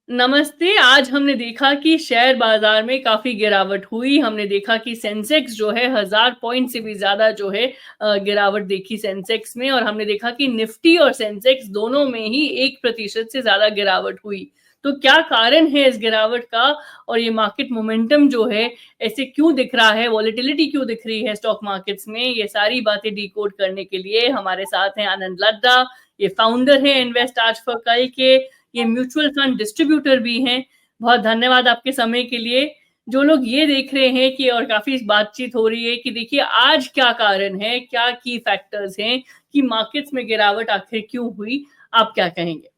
नमस्ते। आज हमने देखा कि शेयर बाज़ार में काफ़ी गिरावट हुई। हमने देखा कि सेंसेक्स जो है 1000 पॉइंट से भी ज़्यादा जो है गिरावट देखी सेंसेक्स में और हमने देखा कि निफ्टी और सेंसेक्स दोनों में ही 1% से ज़्यादा गिरावट हुई। तो क्या कारण है इस गिरावट का और ये मार्केट मोमेंटम जो है ऐसे क्यों दिख रहा है, वॉलेटिलिटी क्यों दिख रही है स्टॉक मार्केट्स में? ये सारी बातें डिकोड करने के लिए हमारे साथ हैं आनंद लड्डा, ये फाउंडर हैं इन्वेस्ट आज फॉर कल के, ये म्यूचुअल फंड डिस्ट्रीब्यूटर भी हैं। बहुत धन्यवाद आपके समय के लिए। जो लोग ये देख रहे हैं कि और काफ़ी बातचीत हो रही है कि देखिए आज क्या कारण है, क्या की फैक्टर्स हैं कि मार्केट्स में गिरावट आखिर क्यों हुई? आप क्या कहेंगे?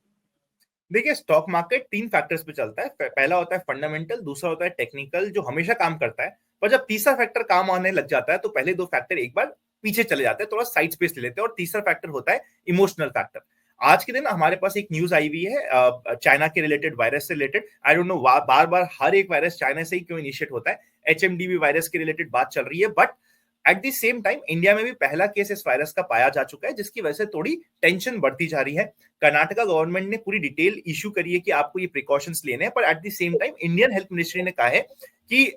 देखिए, स्टॉक मार्केट 3 फैक्टर्स पे चलता है। पहला होता है फंडामेंटल, दूसरा होता है टेक्निकल जो हमेशा काम करता है। पर जब तीसरा फैक्टर काम आने लग जाता है तो पहले 2 फैक्टर एक बार पीछे चले जाते हैं, थोड़ा साइड स्पेस ले लेते हैं और तीसरा फैक्टर होता है इमोशनल फैक्टर। आज के दिन हमारे पास एक न्यूज़ आई हुई है चाइना के रिलेटेड, वायरस से रिलेटेड। आई डोंट नो बार-बार हर एक वायरस चाइना से ही क्यों इनिशिएट होता है। एचएमडीवी वायरस के रिलेटेड बात चल रही है, but at the same time India में भी पहला केस इस वायरस का पाया जा चुका है, जिसकी वजह से थोड़ी टेंशन बढ़ती जा रही है। कर्नाटका गवर्नमेंट ने पूरी डिटेल इशू करी है कि आपको ये प्रिकॉशंस लेने हैं, पर at the same time Indian health ministry ने कहा है कि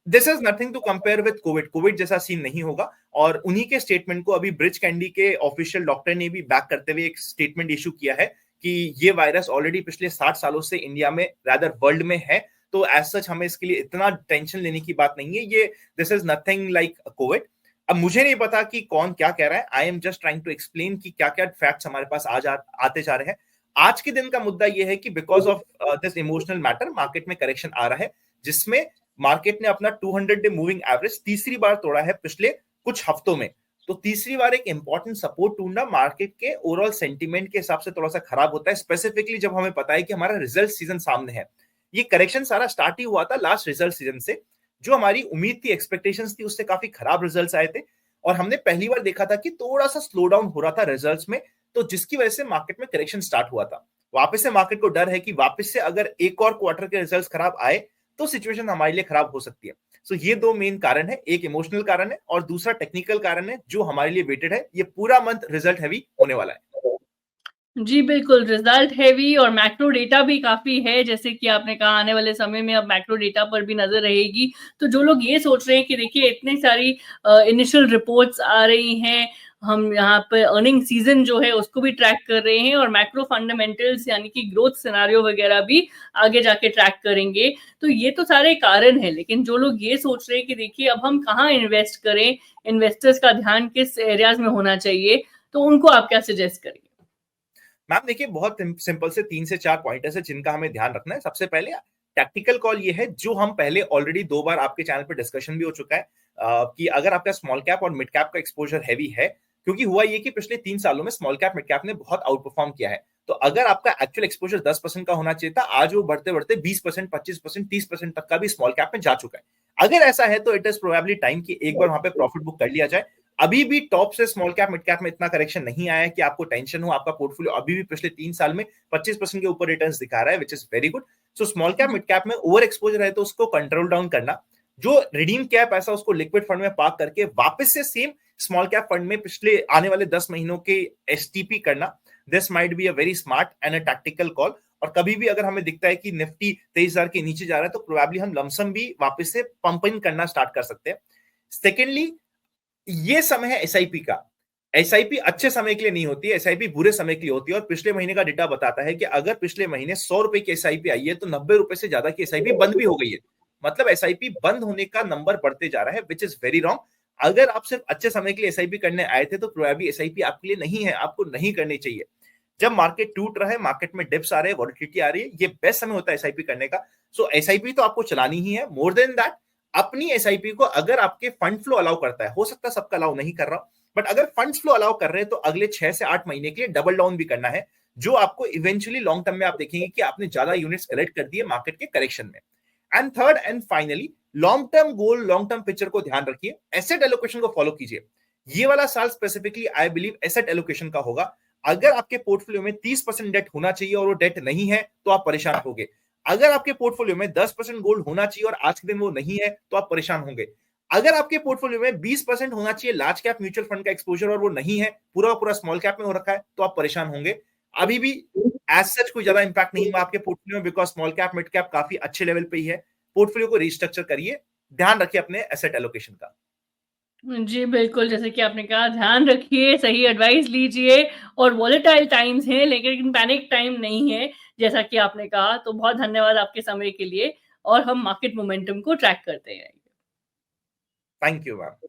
this is nothing to compare with Covid. Covid जैसा सीन नहीं होगा। और उन्हीं के स्टेटमेंट को अभी ब्रिज कैंडी के ऑफिशियल डॉक्टर ने भी बैक करते हुए एक स्टेटमेंट इशू किया है कि ये वायरस ऑलरेडी पिछले 60 सालों से इंडिया में, रादर वर्ल्ड में है। तो एज सच हमें इसके लिए इतना टेंशन लेने की बात नहीं है। ये this is nothing like Covid. अब मुझे नहीं पता कि कौन क्या कह रहा है। I am just trying to explain कि क्या क्या फैक्ट्स हमारे पास आते जा रहे हैं। आज के दिन का मुद्दा यह है कि because of this emotional matter market में करेक्शन आ रहा है, जिसमें मार्केट ने अपना 200 डे मूविंग एवरेज तीसरी बार तोड़ा है पिछले कुछ हफ्तों में। तो तीसरी बार एक इंपॉर्टेंट सपोर्ट ढूंढना मार्केट के ओवरऑल सेंटीमेंट के हिसाब से थोड़ा सा खराब होता है, स्पेसिफिकली जब हमें पता है कि हमारा रिजल्ट सीजन सामने है। ये करेक्शन सारा स्टार्ट ही हुआ था लास्ट रिजल्ट सीजन से। जो हमारी उम्मीद थी, एक्सपेक्टेशंस थी, उससे काफी खराब रिजल्ट्स आए थे और हमने पहली बार देखा था कि थोड़ा सा स्लो डाउन हो रहा था रिजल्ट्स में। तो जिसकी वजह से मार्केट में करेक्शन स्टार्ट हुआ था। वापस से मार्केट को डर है कि वापस से अगर एक और क्वार्टर के रिजल्ट्स खराब आए तो सिचुएशन हमारे लिए खराब हो सकती है। सो ये दो मेन कारण है, एक इमोशनल कारण है और दूसरा टेक्निकल कारण है जो हमारे लिए वेटेड है। ये पूरा मंथ रिजल्ट हैवी होने वाला है। जी, बिल्कुल, रिज़ल्ट हेवी और मैक्रो डेटा भी काफ़ी है, जैसे कि आपने कहा आने वाले समय में अब मैक्रो डेटा पर भी नज़र रहेगी। तो जो लोग ये सोच रहे हैं कि देखिए इतनी सारी इनिशियल रिपोर्ट्स आ रही हैं, हम यहाँ पे अर्निंग सीज़न जो है उसको भी ट्रैक कर रहे हैं और मैक्रो फंडामेंटल्स यानी कि ग्रोथ सिनेरियो वगैरह भी आगे जाके ट्रैक करेंगे। तो ये तो सारे कारण हैं, लेकिन जो लोग ये सोच रहे हैं कि देखिए अब हम कहाँ इन्वेस्ट करें, इन्वेस्टर्स का ध्यान किस एरियाज़ में होना चाहिए, तो उनको आप क्या सजेस्ट करेंगे? मैम देखिए, बहुत सिंपल से 3 से 4 पॉइंटर्स है जिनका हमें ध्यान रखना है। सबसे पहले टैक्टिकल कॉल ये है जो हम पहले ऑलरेडी 2 बार आपके चैनल पर डिस्कशन भी हो चुका है कि अगर आपका स्मॉल कैप और मिड कैप का एक्सपोजर हैवी है, क्योंकि हुआ ये कि पिछले 3 सालों में स्मॉल कैप मिड कैप ने बहुत आउट परफॉर्म किया है। तो अगर आपका एक्चुअल एक्सपोजर 10% का होना चाहिए था, आज वो बढ़ते बढ़ते 20%, 25%, 30% तक का भी स्मॉल कैप में जा चुका है। अगर ऐसा है तो इट इज प्रोबेबली टाइम कि एक बार वहां पे प्रॉफिट बुक कर लिया जाए। अभी भी टॉप से स्मॉल कैप मिड कैप में इतना करेक्शन नहीं आया है कि आपको टेंशन हो। आपका पोर्टफोलियो अभी भी पिछले 3 साल में 25% के ऊपर रिटर्न्स दिखा रहा है, which is very good. So small cap mid cap में ओवर एक्सपोजर है तो उसको कंट्रोल डाउन करना। जो रिडीम किया है पैसा उसको लिक्विड फंड में पार्क करके वापस से सेम स्मॉल कैप फंड में पिछले आने वाले 10 महीनों के एसटीपी करना। This might be a very smart and a tactical call. और कभी भी अगर हमें दिखता है कि निफ्टी 23,000 के नीचे जा रहा है तो प्रोबेबली हम लमसम भी वापस से पंप इन करना स्टार्ट कर सकते हैं। सेकेंडली, ये समय है एसआईपी का। एसआईपी अच्छे समय के लिए नहीं होती है, एसआईपी बुरे समय के लिए होती है। और पिछले महीने का डेटा बताता है कि अगर पिछले महीने 100 रुपए की एसआईपी आई है तो 90 रुपए से ज्यादा की एसआईपी बंद भी हो गई है। मतलब एसआईपी बंद होने का नंबर बढ़ते जा रहा है, विच इज वेरी रॉन्ग। अगर आप सिर्फ अच्छे समय के लिए एसआईपी करने आए थे तो प्रोबेबली एसआईपी आपके लिए नहीं है, आपको नहीं करनी चाहिए। जब मार्केट टूट रहा है, मार्केट में डिप्स आ रहे हैं, वॉलिटिलिटी आ रही है, ये बेस्ट समय होता है एसआईपी करने का। सो एसआईपी तो आपको चलानी ही है। मोर देन दैट, अपनी एसआईपी को अगर आपके फंड फ्लो अलाउ करता है, हो सकता है सबका अलाउ नहीं कर रहा, बट अगर फंड्स फ्लो अलाउ कर रहे हैं तो अगले 6 से 8 महीने के लिए डबल डाउन भी करना है, जो आपको इवेंचुअली लॉन्ग टर्म में आप देखेंगे कि आपने ज्यादा यूनिट्स कलेक्ट कर दिए मार्केट के करेक्शन में। And third and finally, long term goal, long term picture को ध्यान रखिए, एसेट एलोकेशन को फॉलो कीजिए। ये वाला साल specifically I believe asset allocation का होगा। अगर आपके पोर्टफोलियो में 30% डेट होना चाहिए और वो डेट नहीं है तो आप परेशान होंगे। अगर आपके पोर्टफोलियो में 10% गोल्ड होना चाहिए और आज के दिन वो नहीं है तो आप परेशान होंगे। अगर आपके पोर्टफोलियो में 20% होना चाहिए लार्ज कैप म्यूचुअल फंड का एक्सपोजर और वो नहीं है, पूरा पूरा स्मॉल कैप में हो रखा है, तो आप परेशान होंगे। अभी भी एज सच कोई ज्यादा इंपैक्ट नहीं हुआ आपके पोर्टफोलियो में, because small cap mid cap काफी अच्छे लेवल पे ही है। पोर्टफोलियो को रिस्ट्रक्चर करिए, ध्यान रखिए अपने एसेट एलोकेशन का। जी, बिल्कुल, जैसे कि आपने कहा ध्यान रखिए, सही एडवाइस लीजिए और वॉलेटाइल टाइम्स हैं लेकिन पैनिक टाइम नहीं है, जैसा कि आपने कहा। तो बहुत धन्यवाद आपके समय के लिए और हम मार्केट मोमेंटम को ट्रैक करते रहेंगे। Thank you ma'am.